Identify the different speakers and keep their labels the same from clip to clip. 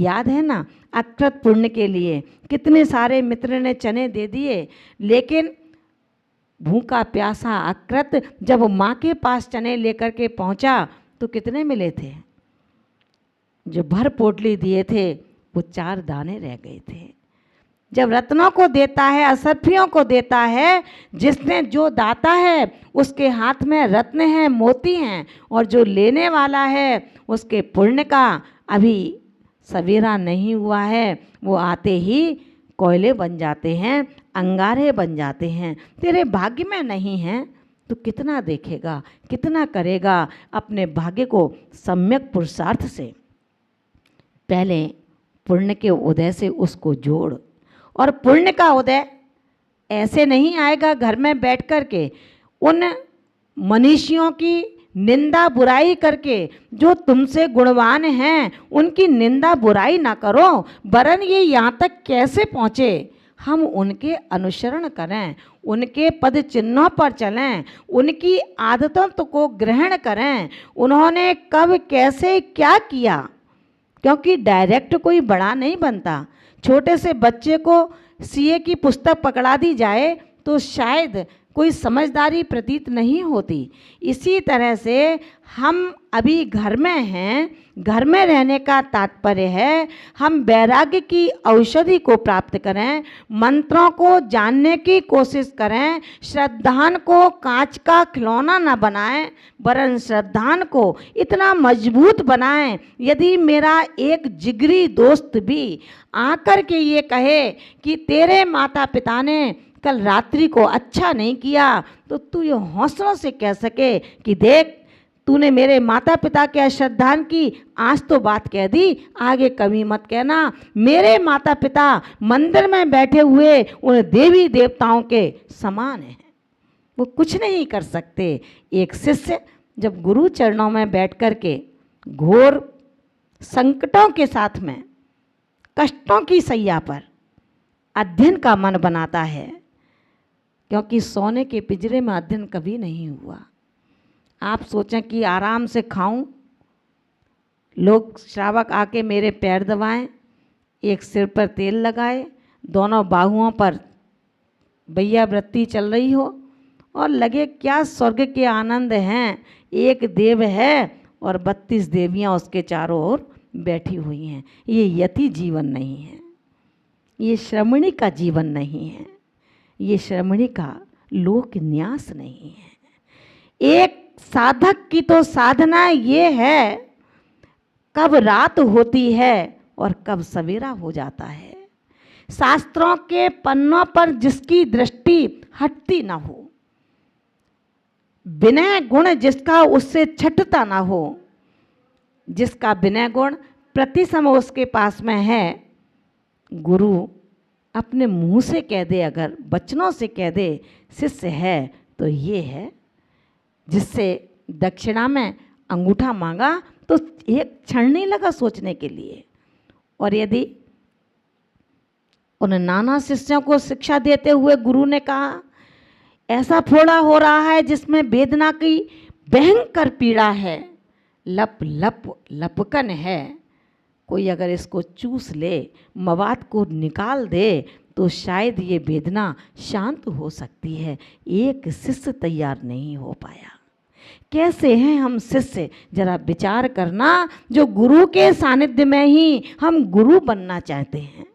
Speaker 1: याद है ना, अकृत पुण्य के लिए कितने सारे मित्र ने चने दे दिए, लेकिन भूखा प्यासा अकृत जब माँ के पास चने लेकर के पहुँचा तो कितने मिले थे? जो भर पोटली दिए थे वो 4 दाने रह गए थे। जब रत्नों को देता है, असरफियों को देता है, जिसने जो दाता है उसके हाथ में रत्न हैं, मोती हैं, और जो लेने वाला है उसके पुण्य का अभी सवेरा नहीं हुआ है, वो आते ही कोयले बन जाते हैं, अंगारे बन जाते हैं। तेरे भाग्य में नहीं है तो कितना देखेगा, कितना करेगा अपने भाग्य को सम्यक पुरुषार्थ से। पहले पुण्य के उदय से उसको जोड़, और पुण्य का उदय ऐसे नहीं आएगा घर में बैठ कर के उन मनीषियों की निंदा बुराई करके। जो तुमसे गुणवान हैं उनकी निंदा बुराई ना करो, वरन ये यहाँ तक कैसे पहुँचे हम उनके अनुसरण करें, उनके पद चिन्हों पर चलें, उनकी आदतों को ग्रहण करें। उन्होंने कब कैसे क्या किया, क्योंकि डायरेक्ट कोई बड़ा नहीं बनता। छोटे से बच्चे को सीए की पुस्तक पकड़ा दी जाए तो शायद कोई समझदारी प्रतीत नहीं होती। इसी तरह से हम अभी घर में हैं, घर में रहने का तात्पर्य है हम वैराग्य की औषधि को प्राप्त करें, मंत्रों को जानने की कोशिश करें, श्रद्धान को कांच का खिलौना न बनाएं, वरन श्रद्धान को इतना मजबूत बनाएं। यदि मेरा एक जिगरी दोस्त भी आकर के ये कहे कि तेरे माता पिता ने कल रात्रि को अच्छा नहीं किया, तो तू ये हौसलों से कह सके कि देख तूने मेरे माता पिता के अश्रद्धान की, आज तो बात कह दी, आगे कभी मत कहना। मेरे माता पिता मंदिर में बैठे हुए उन देवी देवताओं के समान हैं, वो कुछ नहीं कर सकते। एक शिष्य जब गुरु चरणों में बैठ कर के घोर संकटों के साथ में कष्टों की सैया पर अध्ययन का मन बनाता है, क्योंकि सोने के पिंजरे में अध्ययन कभी नहीं हुआ। आप सोचें कि आराम से खाऊं, लोग श्रावक आके मेरे पैर दबाएं, एक सिर पर तेल लगाए, दोनों बाहुओं पर भैया वृत्ति चल रही हो, और लगे क्या स्वर्ग के आनंद हैं। एक देव है और 32 देवियां उसके चारों ओर बैठी हुई हैं। ये यति जीवन नहीं है, ये श्रमणी का जीवन नहीं है, ये श्रमणी का लोक न्यास नहीं है। एक साधक की तो साधना ये है कब रात होती है और कब सवेरा हो जाता है। शास्त्रों के पन्नों पर जिसकी दृष्टि हटती ना हो, विनय गुण जिसका उससे छटता ना हो, जिसका विनय गुण प्रति समय उसके पास में है, गुरु अपने मुंह से कह दे, अगर वचनों से कह दे शिष्य है, तो ये है जिससे दक्षिणा में अंगूठा मांगा तो एक क्षण नहीं लगा सोचने के लिए। और यदि उन नाना शिष्यों को शिक्षा देते हुए गुरु ने कहा ऐसा फोड़ा हो रहा है जिसमें वेदना की भयंकर पीड़ा है, लप लप लपकन है, कोई अगर इसको चूस ले, मवाद को निकाल दे तो शायद ये वेदना शांत हो सकती है। एक शिष्य तैयार नहीं हो पाया। कैसे हैं हम शिष्य, जरा विचार करना, जो गुरु के सानिध्य में ही हम गुरु बनना चाहते हैं।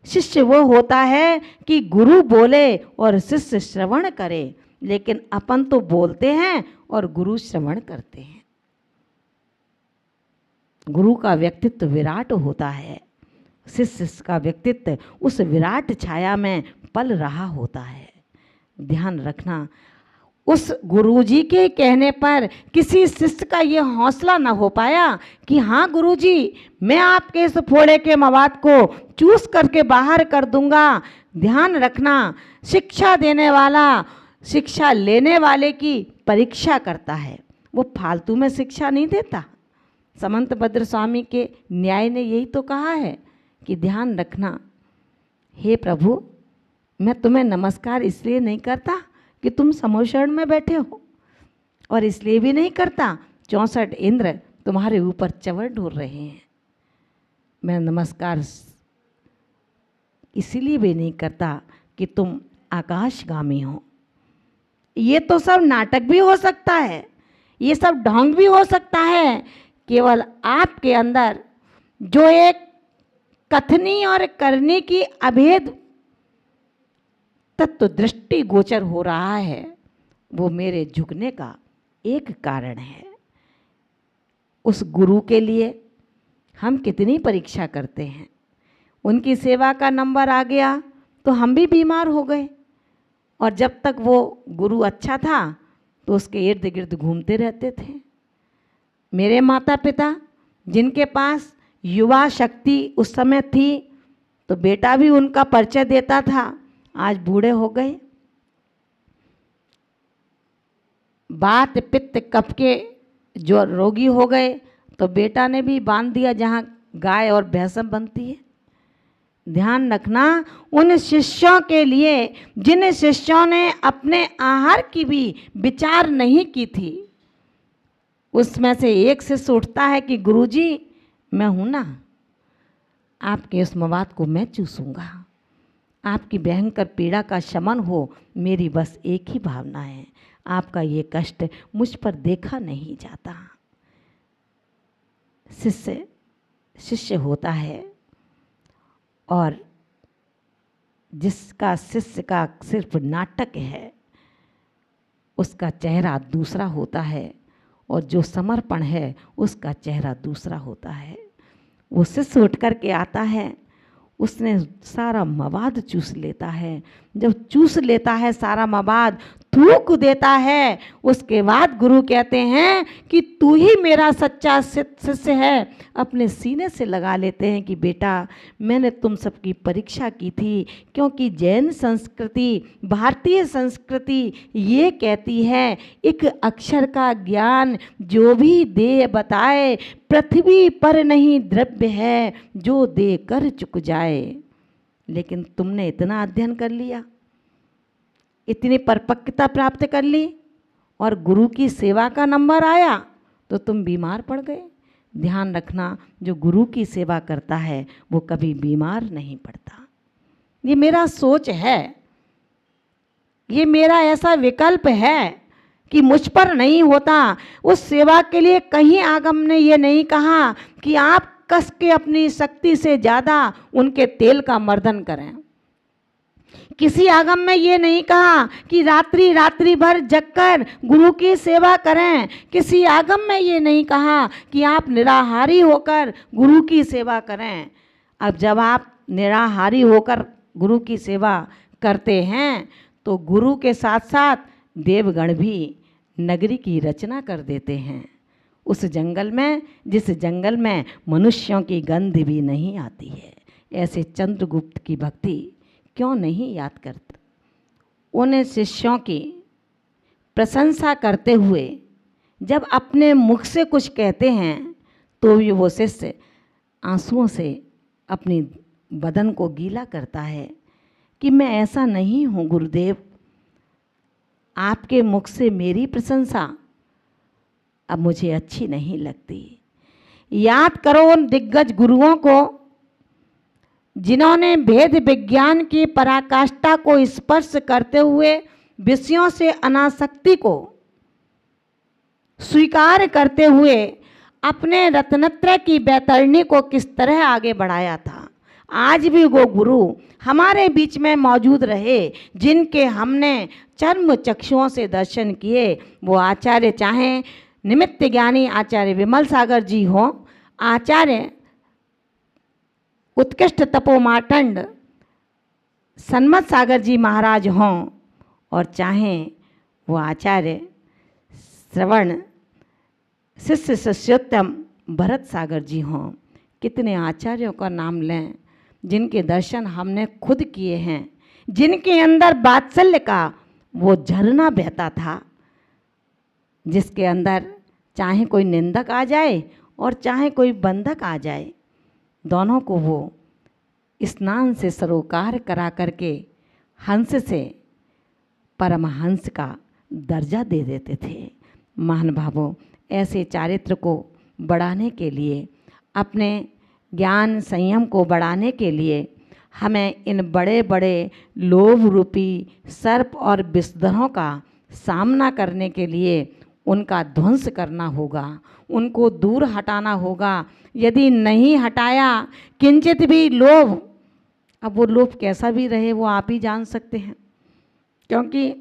Speaker 1: शिष्य वो होता है कि गुरु बोले और शिष्य श्रवण करे, लेकिन अपन तो बोलते हैं और गुरु श्रवण करते हैं। गुरु का व्यक्तित्व विराट होता है, शिष्य का व्यक्तित्व उस विराट छाया में पल रहा होता है। ध्यान रखना, उस गुरुजी के कहने पर किसी शिष्य का ये हौसला न हो पाया कि हाँ गुरुजी, मैं आपके इस फोड़े के मवाद को चूस करके बाहर कर दूंगा। ध्यान रखना, शिक्षा देने वाला शिक्षा लेने वाले की परीक्षा करता है, वो फालतू में शिक्षा नहीं देता। समंत भद्र स्वामी के न्याय ने यही तो कहा है कि ध्यान रखना, हे प्रभु, मैं तुम्हें नमस्कार इसलिए नहीं करता कि तुम समोशरण में बैठे हो, और इसलिए भी नहीं करता 64 इंद्र तुम्हारे ऊपर चवर ढोर रहे हैं। मैं नमस्कार इसीलिए भी नहीं करता कि तुम आकाशगामी हो। ये तो सब नाटक भी हो सकता है, ये सब ढोंग भी हो सकता है। केवल आपके अंदर जो एक कथनी और करने की अभेद तत्व दृष्टि गोचर हो रहा है, वो मेरे झुकने का एक कारण है। उस गुरु के लिए हम कितनी परीक्षा करते हैं। उनकी सेवा का नंबर आ गया तो हम भी बीमार हो गए, और जब तक वो गुरु अच्छा था तो उसके इर्द गिर्द घूमते रहते थे। मेरे माता पिता जिनके पास युवा शक्ति उस समय थी, तो बेटा भी उनका परिचय देता था, आज बूढ़े हो गए। वात पित्त कफ के जो रोगी हो गए, तो बेटा ने भी बांध दिया जहाँ गाय और भैंस बनती है। ध्यान रखना, उन शिष्यों के लिए जिन शिष्यों ने अपने आहार की भी विचार नहीं की थी, उसमें से एक शिष्य उठता है कि गुरुजी मैं हूँ ना, आपके उस मवाद को मैं चूसूंगा, आपकी भयंकर पीड़ा का शमन हो, मेरी बस एक ही भावना है, आपका ये कष्ट मुझ पर देखा नहीं जाता। शिष्य होता है, और जिसका शिष्य का सिर्फ नाटक है उसका चेहरा दूसरा होता है, और जो समर्पण है उसका चेहरा दूसरा होता है। वो शिष्य उठ कर के आता है, उसने सारा मवाद चूस लेता है। जब चूस लेता है सारा मवाद, थूक देता है, उसके बाद गुरु कहते हैं कि तू ही मेरा सच्चा शिष्य है। अपने सीने से लगा लेते हैं कि बेटा मैंने तुम सबकी परीक्षा की थी, क्योंकि जैन संस्कृति, भारतीय संस्कृति ये कहती है एक अक्षर का ज्ञान जो भी दे बताए, पृथ्वी पर नहीं द्रव्य है जो दे कर चुक जाए। लेकिन तुमने इतना अध्ययन कर लिया, इतनी परिपक्वता प्राप्त कर ली, और गुरु की सेवा का नंबर आया तो तुम बीमार पड़ गए। ध्यान रखना, जो गुरु की सेवा करता है वो कभी बीमार नहीं पड़ता। ये मेरा सोच है, ये मेरा ऐसा विकल्प है कि मुझ पर नहीं होता। उस सेवा के लिए कहीं आगम ने ये नहीं कहा कि आप कस के अपनी शक्ति से ज़्यादा उनके तेल का मर्दन करें। किसी आगम में ये नहीं कहा कि रात्रि भर जगकर गुरु की सेवा करें। किसी आगम में ये नहीं कहा कि आप निराहारी होकर गुरु की सेवा करें। अब जब आप निराहारी होकर गुरु की सेवा करते हैं तो गुरु के साथ साथ देवगण भी नगरी की रचना कर देते हैं, उस जंगल में जिस जंगल में मनुष्यों की गंध भी नहीं आती है। ऐसे चंद्रगुप्त की भक्ति क्यों नहीं याद करते। उन शिष्यों की प्रशंसा करते हुए जब अपने मुख से कुछ कहते हैं तो भी वो शिष्य आंसुओं से अपनी बदन को गीला करता है कि मैं ऐसा नहीं हूँ गुरुदेव, आपके मुख से मेरी प्रशंसा अब मुझे अच्छी नहीं लगती। याद करो उन दिग्गज गुरुओं को जिन्होंने भेद विज्ञान की पराकाष्ठा को स्पर्श करते हुए विषयों से अनासक्ति को स्वीकार करते हुए अपने रत्नत्रय की बैतरणी को किस तरह आगे बढ़ाया था। आज भी वो गुरु हमारे बीच में मौजूद रहे जिनके हमने चर्म चक्षुओं से दर्शन किए। वो आचार्य चाहे निमित्त ज्ञानी आचार्य विमल सागर जी हो, आचार्य उत्कृष्ट तपोमार्तंड सन्मत सागर जी महाराज हों, और चाहे वो आचार्य श्रवण शिष्य शिष्योत्तम भरत सागर जी हों। कितने आचार्यों का नाम लें जिनके दर्शन हमने खुद किए हैं, जिनके अंदर वात्सल्य का वो झरना बहता था, जिसके अंदर चाहे कोई निंदक आ जाए और चाहे कोई बंधक आ जाए, दोनों को वो स्नान से सरोकार करा करके हंस से परमहंस का दर्जा दे देते थे। महानुभावों, ऐसे चारित्र को बढ़ाने के लिए अपने ज्ञान संयम को बढ़ाने के लिए हमें इन बड़े बड़े लोभ रूपी सर्प और विषधरों का सामना करने के लिए उनका ध्वंस करना होगा, उनको दूर हटाना होगा। यदि नहीं हटाया किंचित भी लोभ, अब वो लोभ कैसा भी रहे वो आप ही जान सकते हैं, क्योंकि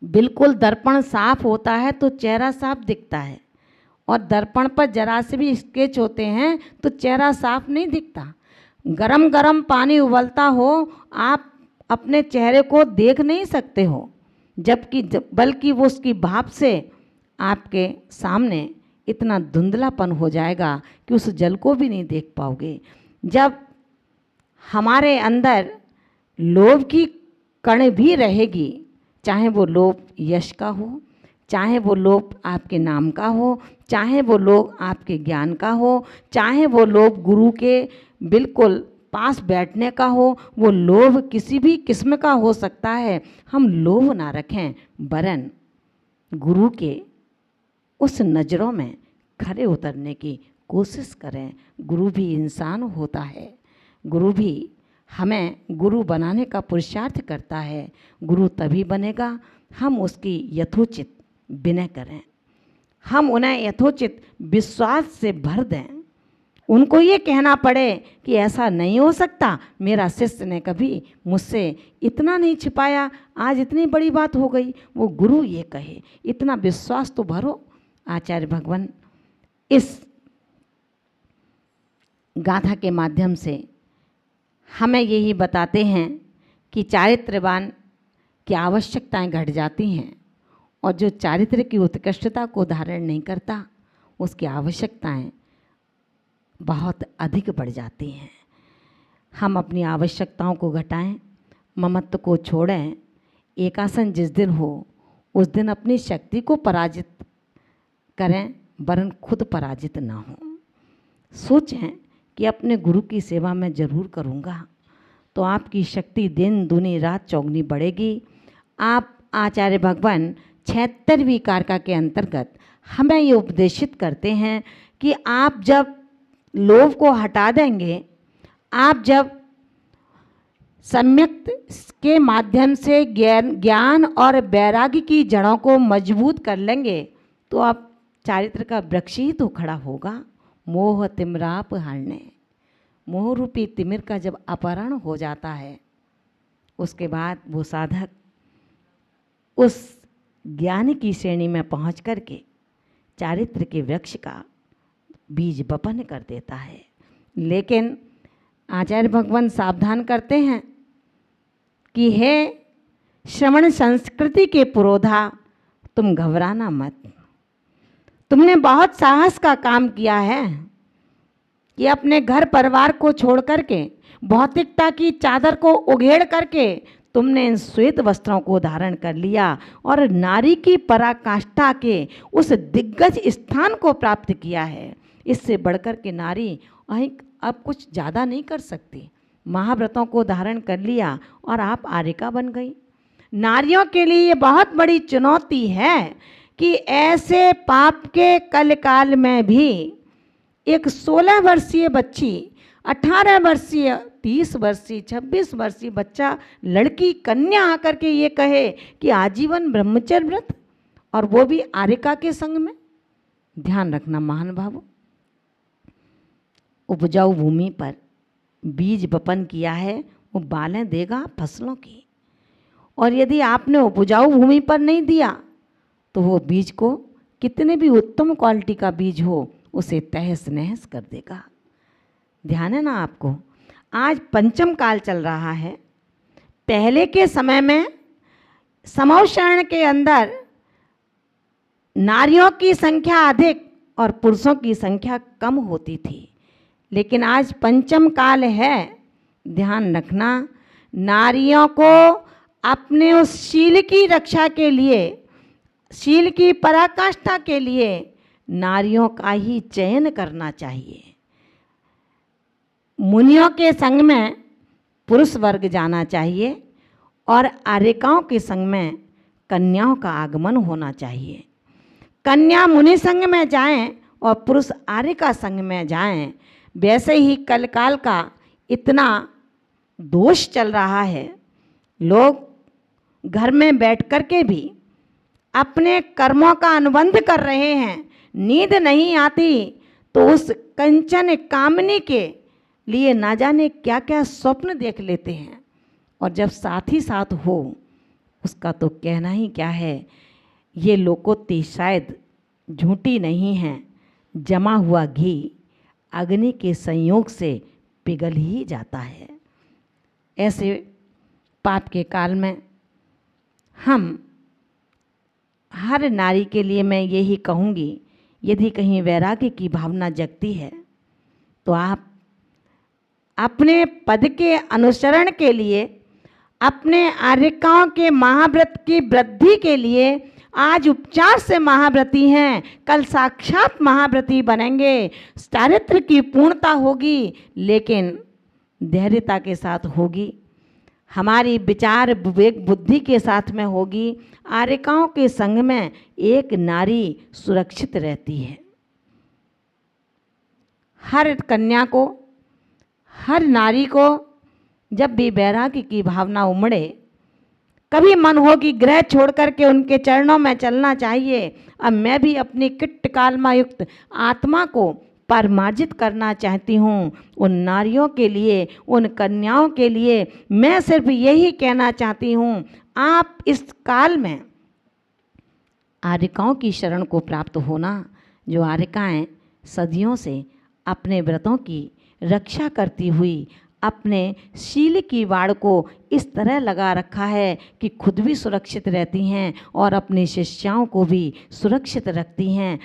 Speaker 1: बिल्कुल दर्पण साफ होता है तो चेहरा साफ दिखता है, और दर्पण पर जरा से भी स्केच होते हैं तो चेहरा साफ नहीं दिखता। गरम गरम पानी उबलता हो, आप अपने चेहरे को देख नहीं सकते हो, जबकि बल्कि वो उसकी भाप से आपके सामने इतना धुंधलापन हो जाएगा कि उस जल को भी नहीं देख पाओगे। जब हमारे अंदर लोभ की कण भी रहेगी, चाहे वो लोभ यश का हो, चाहे वो लोभ आपके नाम का हो, चाहे वो लोभ आपके ज्ञान का हो, चाहे वो लोभ गुरु के बिल्कुल पास बैठने का हो, वो लोभ किसी भी किस्म का हो सकता है। हम लोभ ना रखें, वरन गुरु के उस नज़रों में खरे उतरने की कोशिश करें। गुरु भी इंसान होता है, गुरु भी हमें गुरु बनाने का पुरुषार्थ करता है। गुरु तभी बनेगा हम उसकी यथोचित विनय करें, हम उन्हें यथोचित विश्वास से भर दें। उनको ये कहना पड़े कि ऐसा नहीं हो सकता, मेरा शिष्य ने कभी मुझसे इतना नहीं छिपाया, आज इतनी बड़ी बात हो गई। वो गुरु ये कहे, इतना विश्वास तो भरो। आचार्य भगवान इस गाथा के माध्यम से हमें यही बताते हैं कि चारित्रवान की आवश्यकताएं घट जाती हैं, और जो चारित्र की उत्कृष्टता को धारण नहीं करता उसकी आवश्यकताएं बहुत अधिक बढ़ जाती हैं। हम अपनी आवश्यकताओं को घटाएं, ममत्व को छोड़ें। एकासन जिस दिन हो उस दिन अपनी शक्ति को पराजित करें, वरन खुद पराजित ना हो। सोचें कि अपने गुरु की सेवा मैं ज़रूर करूँगा, तो आपकी शक्ति दिन दूनी रात चौगुनी बढ़ेगी। आप आचार्य भगवान 76वीं कारका के अंतर्गत हमें ये उपदेशित करते हैं कि आप जब लोभ को हटा देंगे, आप जब सम्यक के माध्यम से ज्ञान और वैराग्य की जड़ों को मजबूत कर लेंगे, तो आप चारित्र का वृक्ष ही तो खड़ा होगा। मोह तिमराप हरने, मोह रूपी तिमिर का जब अपहरण हो जाता है, उसके बाद वो साधक उस ज्ञान की श्रेणी में पहुंच करके चारित्र के वृक्ष का बीज बपन कर देता है। लेकिन आचार्य भगवान सावधान करते हैं कि हे श्रवण संस्कृति के पुरोधा, तुम घबराना मत। तुमने बहुत साहस का काम किया है कि अपने घर परिवार को छोड़ करके, भौतिकता की चादर को उघेड़ करके तुमने इन श्वेत वस्त्रों को धारण कर लिया और नारी की पराकाष्ठा के उस दिग्गज स्थान को प्राप्त किया है। इससे बढ़कर के नारी अब कुछ ज़्यादा नहीं कर सकती। महाव्रतों को धारण कर लिया और आप आर्यिका बन गई। नारियों के लिए ये बहुत बड़ी चुनौती है कि ऐसे पाप के कलकाल में भी एक 16 वर्षीय बच्ची, 18 वर्षीय, 30 वर्षीय, 26 वर्षीय बच्चा, लड़की, कन्या आकर के ये कहे कि आजीवन ब्रह्मचर्य व्रत, और वो भी आर्यिका के संग में। ध्यान रखना महानुभावों, उपजाऊ भूमि पर बीज बपन किया है, वो बालें देगा फसलों की। और यदि आपने उपजाऊ भूमि पर नहीं दिया तो वो बीज को, कितने भी उत्तम क्वालिटी का बीज हो, उसे तहस नहस कर देगा। ध्यान है ना आपको। आज पंचम काल चल रहा है। पहले के समय में समौ शरण के अंदर नारियों की संख्या अधिक और पुरुषों की संख्या कम होती थी, लेकिन आज पंचम काल है। ध्यान रखना, नारियों को अपने उस शील की रक्षा के लिए, शील की पराकाष्ठा के लिए नारियों का ही चयन करना चाहिए। मुनियों के संग में पुरुष वर्ग जाना चाहिए और आर्यिकाओं के संग में कन्याओं का आगमन होना चाहिए। कन्या मुनि संग में जाएं और पुरुष आर्यिका संग में जाएं। वैसे ही कलकाल का इतना दोष चल रहा है, लोग घर में बैठ कर के भी अपने कर्मों का अनुबंध कर रहे हैं। नींद नहीं आती तो उस कंचन कामनी के लिए ना जाने क्या क्या स्वप्न देख लेते हैं, और जब साथ ही साथ हो उसका तो कहना ही क्या है। ये लोकोक्ति शायद झूठी नहीं है, जमा हुआ घी अग्नि के संयोग से पिघल ही जाता है। ऐसे पाप के काल में हम हर नारी के लिए मैं यही कहूँगी, यदि कहीं वैराग्य की भावना जगती है तो आप अपने पद के अनुसरण के लिए, अपने आर्यिकाओं के महाव्रत की वृद्धि के लिए आज उपचार से महाव्रती हैं, कल साक्षात महाव्रती बनेंगे। चारित्र की पूर्णता होगी, लेकिन धैर्यता के साथ होगी, हमारी विचार विवेक बुद्धि के साथ में होगी। आर्यिकाओं के संग में एक नारी सुरक्षित रहती है। हर कन्या को, हर नारी को जब भी वैराग्य की भावना उमड़े, कभी मन हो कि ग्रह छोड़ करके उनके चरणों में चलना चाहिए, अब मैं भी अपनी किट्ट कालमा युक्त आत्मा को परमार्जित करना चाहती हूँ, उन नारियों के लिए, उन कन्याओं के लिए मैं सिर्फ यही कहना चाहती हूँ, आप इस काल में आर्यिकाओं की शरण को प्राप्त होना। जो आर्यिकाएँ सदियों से अपने व्रतों की रक्षा करती हुई अपने शील की वाड़ को इस तरह लगा रखा है कि खुद भी सुरक्षित रहती हैं और अपनी शिष्याओं को भी सुरक्षित रखती हैं।